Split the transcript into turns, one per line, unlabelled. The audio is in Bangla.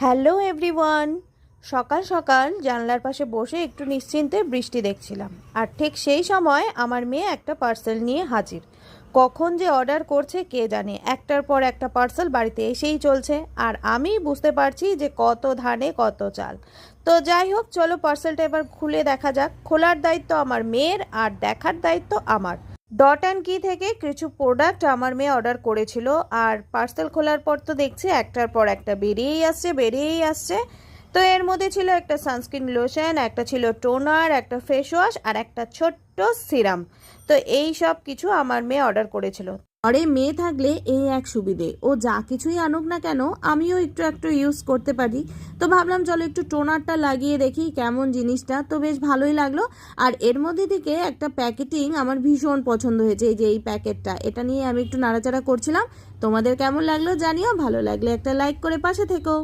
Hello everyone. সকাল সকাল জানলার পাশে বসে একটু নিশ্চিন্তে বৃষ্টি দেখছিলাম, আর ঠিক সেই সময় আমার মেয়ে একটা পার্সেল নিয়ে হাজির। কখন যে অর্ডার করছে কে জানে, একটার পর একটা পার্সেল বাড়িতে এসেই চলছে, আর আমি বুঝতে পারছি যে কত ধানে কত চাল। তো যাই হোক, চলো পার্সেলটা এবার খুলে দেখা যাক। খোলার দায়িত্ব আমার মেয়ের আর দেখার দায়িত্ব আমার। ডট অ্যান্ড কি থেকে কিছু প্রোডাক্ট আমার মেয়ে অর্ডার করেছিল, আর পার্সেল খোলার পর তো দেখছি একটার পর একটা বেরিয়েই আসছে। তো এর মধ্যে ছিল একটা সানস্ক্রিন লোশন, একটা ছিল টোনার, একটা ফেস ওয়াশ, আর একটা ছোট্ট সিরাম। তো এই সব কিছু আমার মেয়ে অর্ডার করেছিল। ঘরে মেয়ে থাকলে এই এক সুবিধে, ও যা কিছুই আনুক না কেন আমিও একটু একটু ইউজ করতে পারি। তো ভাবলাম চলো একটু টোনারটা লাগিয়ে দেখি কেমন জিনিসটা, তো বেশ ভালোই লাগলো। আর এর মধ্যে থেকে একটা প্যাকেটিং আমার ভীষণ পছন্দ হয়েছে, এই যে এই প্যাকেটটা, এটা নিয়ে আমি একটু নাড়াচাড়া করছিলাম। তোমাদের কেমন লাগলো জানিও, ভালো লাগলে একটা লাইক করে পাশে থেকো।